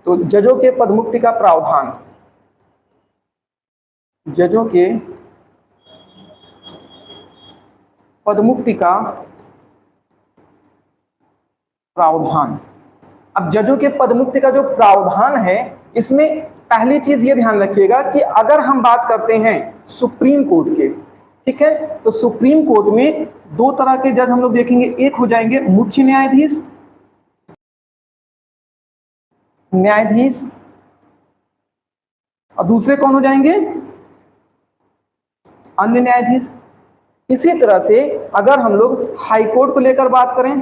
तो जजों के पदमुक्ति का प्रावधान, जजों के पदमुक्ति का प्रावधान। अब जजों के पदमुक्ति का जो प्रावधान है, इसमें पहली चीज ये ध्यान रखिएगा कि अगर हम बात करते हैं सुप्रीम कोर्ट के, ठीक है, तो सुप्रीम कोर्ट में दो तरह के जज हम लोग देखेंगे। एक हो जाएंगे मुख्य न्यायाधीश, और दूसरे कौन हो जाएंगे, अन्य न्यायाधीश। इसी तरह से अगर हम लोग हाई कोर्ट को लेकर बात करें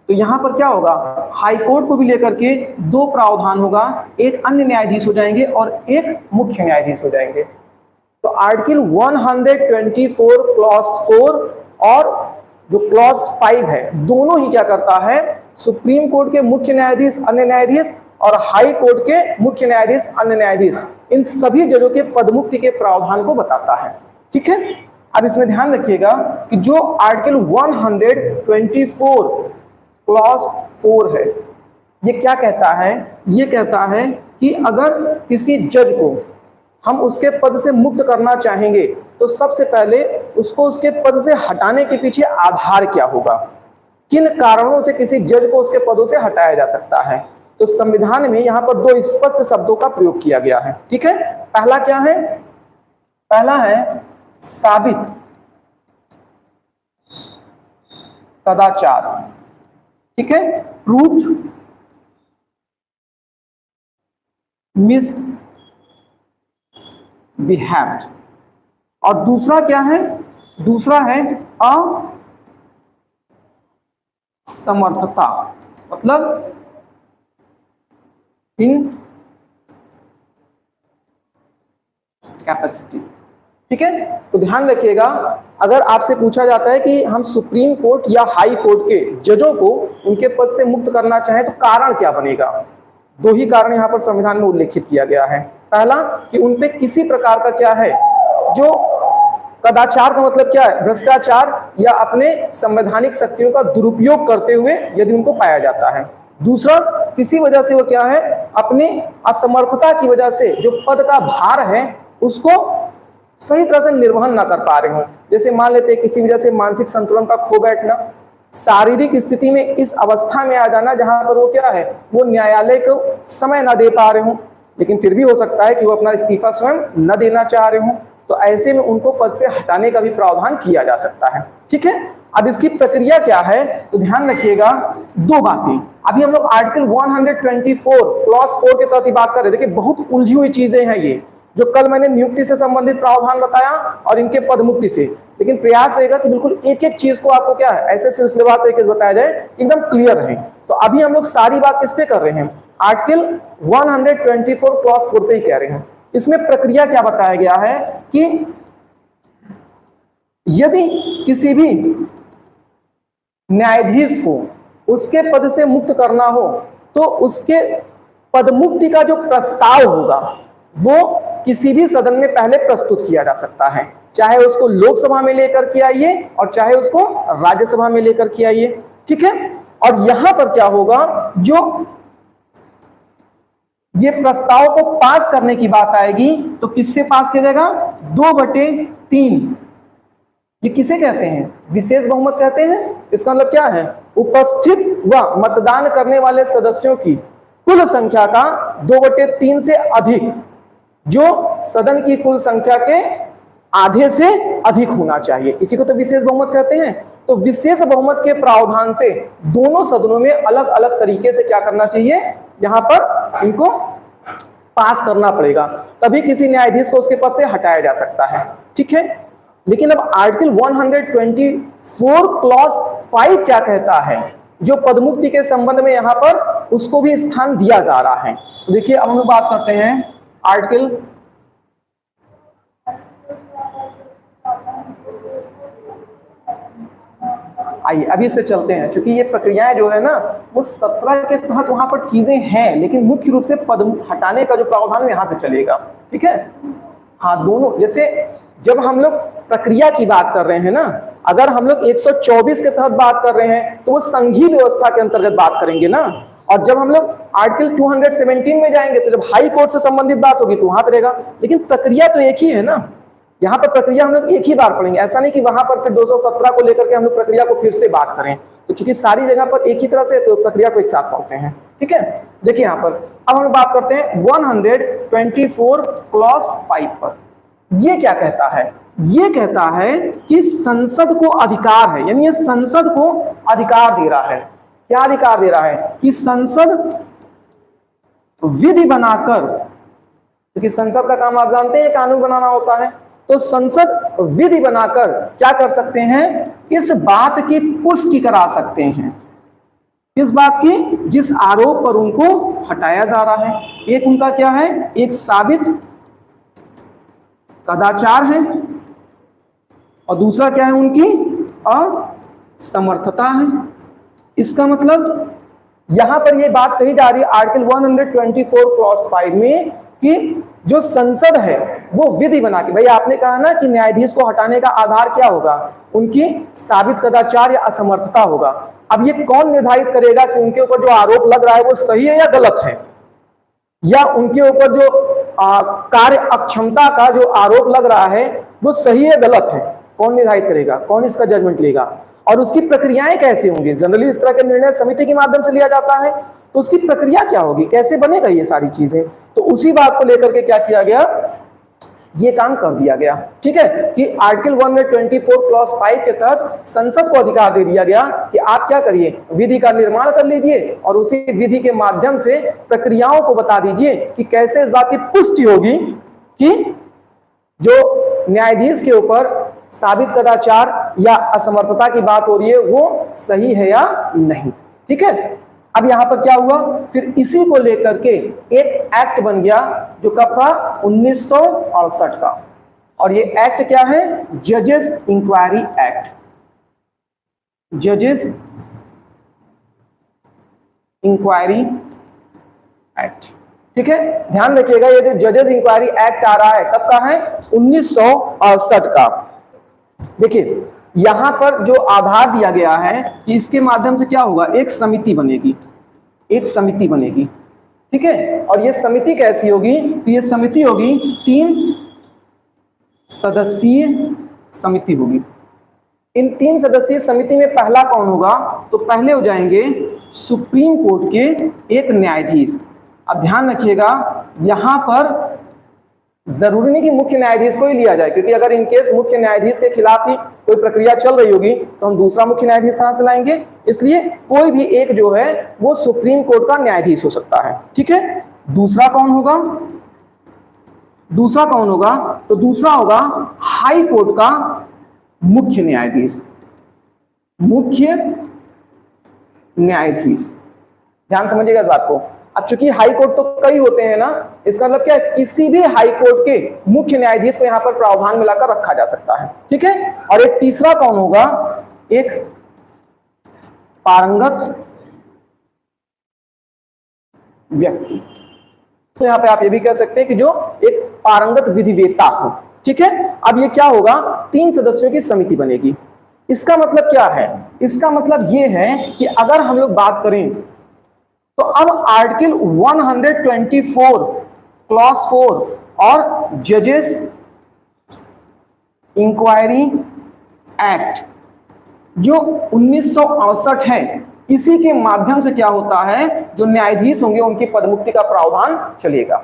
तो यहां पर क्या होगा, हाई कोर्ट को भी लेकर के दो प्रावधान होगा, एक अन्य न्यायाधीश हो जाएंगे और एक मुख्य न्यायाधीश हो जाएंगे। तो आर्टिकल 124 क्लॉज 4 और जो क्लॉज 5 है, दोनों ही क्या करता है, सुप्रीम कोर्ट के मुख्य न्यायाधीश, अन्य न्यायाधीश और हाई कोर्ट के मुख्य न्यायाधीश, अन्य न्यायाधीश, इन सभी जजों के पदमुक्ति के प्रावधान को बताता है। ठीक है, अब इसमें ध्यान रखिएगा कि जो आर्टिकल 124 क्लॉज 4 है, ये क्या कहता है, ये कहता है कि अगर किसी जज को हम उसके पद से मुक्त करना चाहेंगे तो सबसे पहले उसको उसके पद से हटाने के पीछे आधार क्या होगा, किन कारणों से किसी जज को उसके पदों से हटाया जा सकता है। तो संविधान में यहां पर दो स्पष्ट शब्दों का प्रयोग किया गया है। ठीक है, पहला क्या है, पहला है साबित कदाचार, ठीक है, प्रूव्ड मिसबिहेव्ड, और दूसरा क्या है, दूसरा है असमर्थता, मतलब इनकैपेसिटी। ठीक है, तो ध्यान रखिएगा, अगर आपसे पूछा जाता है कि हम सुप्रीम कोर्ट या हाई कोर्ट के जजों को उनके पद से मुक्त करना चाहें तो कारण क्या बनेगा, दो ही कारण यहां पर संविधान में उल्लेखित किया गया है। पहला कि उनपे किसी प्रकार का क्या है, जो कदाचार का मतलब क्या है, भ्रष्टाचार या अपने संवैधानिक शक्तियों का दुरुपयोग करते हुए यदि उनको पाया जाता है। दूसरा, किसी वजह से वो क्या है, अपने असमर्थता की वजह से जो पद का भार है उसको सही तरह से निर्वहन ना कर पा रहे हो। जैसे मान लेते हैं किसी वजह से मानसिक संतुलन का खो बैठना, शारीरिक स्थिति में इस अवस्था में आ जाना जहां पर वो क्या है, वो न्यायालय को समय ना दे पा रहे हो, लेकिन फिर भी हो सकता है कि वो अपना इस्तीफा स्वयं न देना चाह रहे हो, तो ऐसे में उनको पद से हटाने का भी प्रावधान किया जा सकता है। ठीक है, अब इसकी प्रक्रिया क्या है, तो ध्यान रखिएगा दो बातें। अभी हम लोग आर्टिकल 124 क्लॉज 4 के तहत बात कर रहे थे। देखिए बहुत उलझी हुई चीजें हैं ये, जो कल मैंने नियुक्ति से संबंधित प्रावधान बताया और इनके पदमुक्ति से, लेकिन प्रयास रहेगा कि बिल्कुल एक एक चीज को आपको क्या है, ऐसे सिलसिलेवार तरीके से बताया जाए, एकदम क्लियर रहे। तो अभी हम लोग सारी बात किस पे कर रहे हैं, आर्टिकल 124 क्लॉज 4 पे ही कह रहे हैं। इसमें प्रक्रिया क्या बताया गया है कि यदि किसी भी न्यायाधीश को उसके पद से मुक्त करना हो तो उसके पदमुक्ति का जो प्रस्ताव होगा वो किसी भी सदन में पहले प्रस्तुत किया जा सकता है, चाहे उसको लोकसभा में लेकर के आइए और चाहे उसको राज्यसभा में लेकर के आइए। ठीक है, और यहां पर क्या होगा, जो ये प्रस्ताव को पास करने की बात आएगी तो किससे पास किया जाएगा, 2/3। ये किसे कहते हैं, विशेष बहुमत कहते हैं। इसका मतलब क्या है, उपस्थित व मतदान करने वाले सदस्यों की कुल संख्या का 2/3 से अधिक, जो सदन की कुल संख्या के आधे से अधिक होना चाहिए, इसी को तो विशेष बहुमत कहते हैं। तो विशेष बहुमत के प्रावधान से दोनों सदनों में अलग अलग तरीके से क्या करना चाहिए, यहां पर इनको पास करना पड़ेगा, तभी किसी न्यायाधीश को उसके पद से हटाया जा सकता है। ठीक है, लेकिन अब आर्टिकल 124 क्लॉज 5 क्या कहता है, जो पदमुक्ति के संबंध में यहां पर उसको भी स्थान दिया जा रहा है। तो देखिए अब हम बात करते हैं आर्टिकल, आइए अभी इस पे चलते हैं, क्योंकि ये प्रक्रियाएं जो है ना वो 17 के तहत वहां पर चीजें हैं, लेकिन मुख्य रूप से पद हटाने का जो प्रावधान यहां से चलेगा। ठीक है, हाँ दोनों, जैसे जब हम लोग प्रक्रिया की बात कर रहे हैं ना, अगर हम लोग 124 के तहत बात कर रहे हैं तो वो संघीय व्यवस्था के अंतर्गत बात करेंगे ना, और जब हम लोग आर्टिकल 217 में जाएंगे तो जब हाई कोर्ट से संबंधित बात होगी तो वहां पर रहेगा, लेकिन प्रक्रिया तो एक ही है ना। यहाँ पर प्रक्रिया हम लोग एक ही बार पढ़ेंगे, ऐसा नहीं कि वहां पर फिर 217 को लेकर के हम लोग प्रक्रिया को फिर से बात करें। तो चूंकि सारी जगह पर एक ही तरह से, तो प्रक्रिया को एक साथ पढ़ते हैं, ठीक है। देखिए यहाँ पर अब हम बात करते हैं 124 क्लॉज 5 पर। ये क्या कहता है? ये कहता है कि संसद को अधिकार है, यानी ये संसद को अधिकार दे रहा है। क्या अधिकार दे रहा है? कि संसद विधि बनाकर, क्योंकि संसद का काम आप जानते हैं कानून बनाना होता है, तो संसद विधि बनाकर क्या कर सकते हैं? इस बात की पुष्टि करा सकते हैं। इस बात की जिस आरोप पर उनको हटाया जा रहा है। एक उनका क्या है? एक साबित कदाचार है, और दूसरा क्या है? उनकी असमर्थता है। इसका मतलब यहां पर यह बात कही जा रही है आर्टिकल 124 क्लॉज 5 में कि जो संसद है वो विधि बना के, भाई आपने कहा ना कि न्यायाधीश को हटाने का आधार क्या होगा? उनकी साबित कदाचार या असमर्थता होगा। अब ये कौन निर्धारित करेगा कि उनके ऊपर जो आरोप लग रहा है वो सही है या गलत है, या उनके ऊपर जो कार्य अक्षमता का जो आरोप लग रहा है वो सही है गलत है? कौन निर्धारित करेगा? कौन इसका जजमेंट लेगा? और उसकी प्रक्रियाएं कैसे होंगी? जनरली इस तरह के निर्णय समिति के माध्यम से लिया जाता है, तो उसकी प्रक्रिया क्या होगी? कैसे बनेगा ये सारी चीजें? तो उसी बात को लेकर के क्या किया गया? ये काम कर दिया गया, ठीक है, कि आर्टिकल 124 क्लॉज 5 के तहत संसद को अधिकार दे दिया गया कि आप क्या करिए? विधि का निर्माण कर लीजिए और उसी विधि के माध्यम से प्रक्रियाओं को बता दीजिए कि कैसे इस बात की पुष्टि होगी कि जो न्यायाधीश के ऊपर साबित कदाचार या असमर्थता की बात हो रही है वो सही है या नहीं, ठीक है। अब यहां पर क्या हुआ? फिर इसी को लेकर के एक एक्ट बन गया जो कब का? 1968 का। और ये एक्ट क्या है? जजेस इंक्वायरी एक्ट। जजेस इंक्वायरी एक्ट, ठीक है। ध्यान रखिएगा ये जो जजेस इंक्वायरी एक्ट आ रहा है कब का है? 1968 का। देखिए यहां पर जो आधार दिया गया है कि इसके माध्यम से क्या होगा? एक समिति बनेगी, एक समिति बनेगी, ठीक है। और ये समिति कैसी होगी? तो ये समिति होगी 3 सदस्यीय समिति होगी। इन 3 सदस्यीय समिति में पहला कौन होगा? तो पहले हो जाएंगे सुप्रीम कोर्ट के एक न्यायाधीश। अब ध्यान रखिएगा यहां पर जरूरी नहीं कि मुख्य न्यायाधीश को ही लिया जाए, क्योंकि अगर इनकेस मुख्य न्यायाधीश के खिलाफ ही कोई प्रक्रिया चल रही होगी तो हम दूसरा मुख्य न्यायाधीश कहां से लाएंगे? इसलिए कोई भी एक जो है वो सुप्रीम कोर्ट का न्यायाधीश हो सकता है, ठीक है। दूसरा कौन होगा? दूसरा कौन होगा? तो दूसरा होगा हाई कोर्ट का मुख्य न्यायाधीश। मुख्य न्यायाधीश, ध्यान समझिएगा इस बात को। अब चूंकि हाई कोर्ट तो कई होते हैं ना, इसका मतलब क्या है? किसी भी हाई कोर्ट के मुख्य न्यायाधीश को यहां पर प्रावधान मिलाकर रखा जा सकता है, ठीक है। और एक तीसरा कौन होगा? एक पारंगत व्यक्ति। तो यहां पे आप ये भी कह सकते हैं कि जो एक पारंगत विधिवेता हो, ठीक है। अब ये क्या होगा? 3 सदस्यों की समिति बनेगी। इसका मतलब क्या है? इसका मतलब ये है कि अगर हम लोग बात करें तो अब आर्टिकल 124 क्लॉज 4 और जजेस इंक्वायरी एक्ट जो 1968 है, इसी के माध्यम से क्या होता है? जो न्यायाधीश होंगे उनकी पदमुक्ति का प्रावधान चलेगा।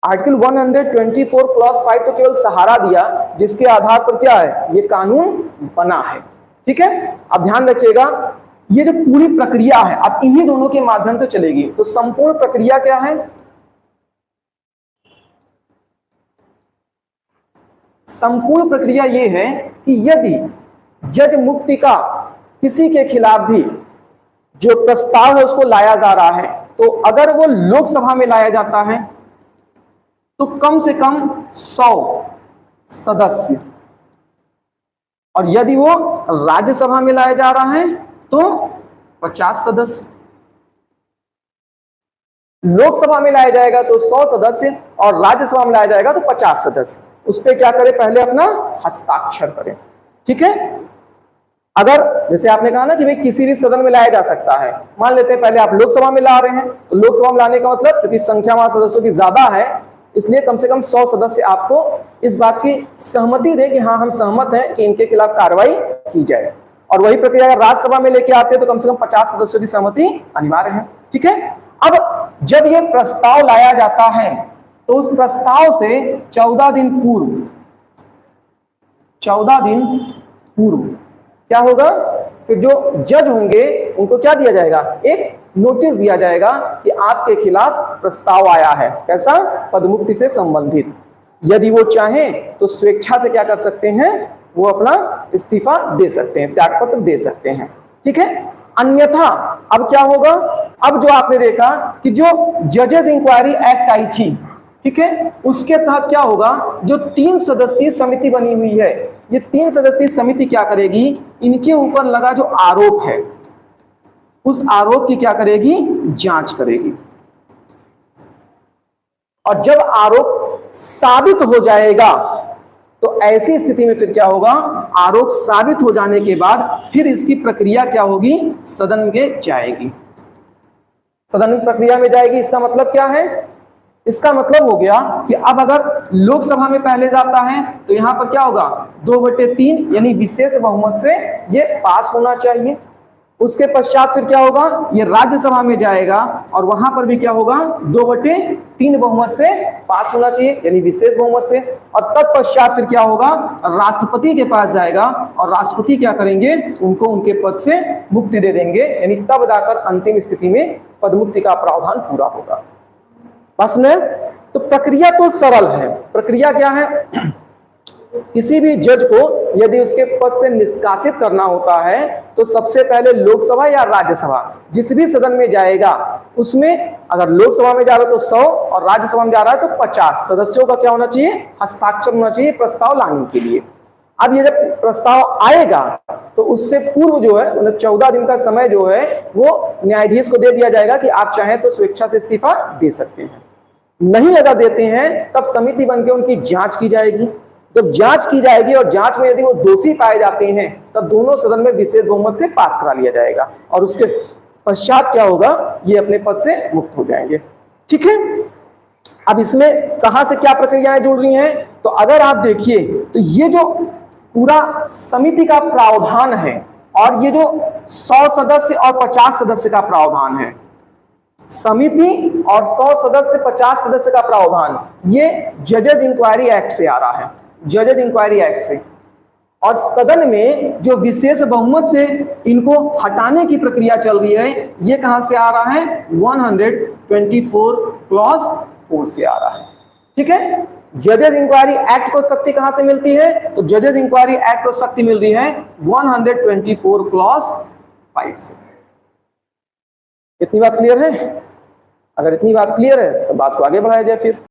आर्टिकल 124 क्लॉज 5 तो केवल सहारा दिया, जिसके आधार पर क्या है? ये कानून बना है, ठीक है। अब ध्यान रखिएगा ये जो पूरी प्रक्रिया है अब इन्हीं दोनों के माध्यम से चलेगी। तो संपूर्ण प्रक्रिया क्या है? संपूर्ण प्रक्रिया यह है कि यदि जज मुक्ति का किसी के खिलाफ भी जो प्रस्ताव है उसको लाया जा रहा है, तो अगर वो लोकसभा में लाया जाता है तो कम से कम 100 सदस्य, और यदि वो राज्यसभा में लाया जा रहा है तो 50 सदस्य। लोकसभा में लाया जाएगा तो 100 सदस्य और राज्यसभा में लाया जाएगा तो 50 सदस्य। उस पर क्या करें? पहले अपना हस्ताक्षर करें, ठीक है। अगर जैसे आपने कहा ना कि भाई किसी भी सदन में लाया जा सकता है, मान लेते हैं पहले आप लोकसभा में ला रहे हैं, तो लोकसभा में लाने का मतलब क्योंकि संख्या वहां सदस्यों की ज्यादा है, इसलिए कम से कम 100 सदस्य आपको इस बात की सहमति दे कि हाँ हम सहमत हैं कि इनके खिलाफ कार्रवाई की जाए। और वही प्रक्रिया अगर राज्यसभा में लेके आते हैं तो कम से कम 50 सदस्यों की सहमति अनिवार्य है। ठीक है, अब जब ये प्रस्ताव लाया जाता है तो उस प्रस्ताव से 14 दिन पूर्व क्या होगा, फिर जो जज होंगे उनको क्या दिया जाएगा, एक नोटिस दिया जाएगा कि आपके खिलाफ प्रस्ताव आया है, कैसा, पदमुक्ति से संबंधित। यदि वो चाहें तो स्वेच्छा से क्या कर सकते हैं, वो अपना इस्तीफा दे सकते हैं, त्यागपत्र दे सकते हैं। ठीक है, अन्यथा अब क्या होगा, अब जो आपने देखा कि जो जजेस इंक्वायरी एक्ट आई थी, ठीक है, उसके तहत क्या होगा, जो 3 सदस्यीय समिति बनी हुई है, ये 3 सदस्यीय समिति क्या करेगी, इनके ऊपर लगा जो आरोप है उस आरोप की क्या करेगी, जांच करेगी। और जब आरोप साबित हो जाएगा तो ऐसी स्थिति में फिर क्या होगा, आरोप साबित हो जाने के बाद फिर इसकी प्रक्रिया क्या होगी, सदन में जाएगी, सदन की प्रक्रिया में जाएगी। इसका मतलब क्या है, इसका मतलब हो गया कि अब अगर लोकसभा में पहले जाता है तो यहां पर क्या होगा, 2/3 यानी विशेष बहुमत से ये पास होना चाहिए। उसके पश्चात फिर क्या होगा, ये राज्यसभा में जाएगा और वहां पर भी क्या होगा, 2/3 बहुमत से पास होना चाहिए यानी विशेष बहुमत से। और तत्पश्चात फिर क्या होगा, राष्ट्रपति के पास जाएगा और राष्ट्रपति क्या करेंगे, उनको उनके पद से मुक्ति दे देंगे, यानी तब जाकर अंतिम स्थिति में पदमुक्ति का प्रावधान पूरा होगा। बस ने तो प्रक्रिया तो सरल है। प्रक्रिया क्या है, किसी भी जज को यदि उसके पद से निष्कासित करना होता है तो सबसे पहले लोकसभा या राज्यसभा जिस भी सदन में जाएगा उसमें, अगर लोकसभा में जा रहा है तो 100 और राज्यसभा में जा रहा है तो 50 सदस्यों का क्या होना चाहिए, हस्ताक्षर होना चाहिए प्रस्ताव लाने के लिए। अब ये जब प्रस्ताव आएगा तो उससे पूर्व जो है, मतलब 14 दिन का समय जो है वो न्यायाधीश को दे दिया जाएगा कि आप चाहें तो स्वेच्छा से इस्तीफा दे सकते हैं। नहीं अगर देते हैं तब समिति बनकर उनकी जांच की जाएगी। जब जांच की जाएगी और जांच में यदि वो दोषी पाए जाते हैं तब दोनों सदन में विशेष बहुमत से पास करा लिया जाएगा और उसके पश्चात क्या होगा, ये अपने पद से मुक्त हो जाएंगे। ठीक है, अब इसमें कहां से क्या प्रक्रियाएं जुड़ रही हैं, तो अगर आप देखिए तो ये जो पूरा समिति का प्रावधान है और ये जो 100 सदस्य और 50 सदस्य का प्रावधान है, समिति और 100 सदस्य 50 सदस्य का प्रावधान, ये जजेस इंक्वायरी एक्ट से आ रहा है, जजेस इंक्वायरी एक्ट से। और सदन में जो विशेष बहुमत से इनको हटाने की प्रक्रिया चल रही है, ये कहां से आ रहा है, 124 क्लॉज 4 से आ रहा है। ठीक है, जजेस इंक्वायरी एक्ट को शक्ति कहां से मिलती है, तो जजेस इंक्वायरी एक्ट को शक्ति मिल रही है 124 क्लॉज 5 से। इतनी बात क्लियर है? अगर इतनी बात क्लियर है तो बात को आगे बढ़ाया जाए फिर।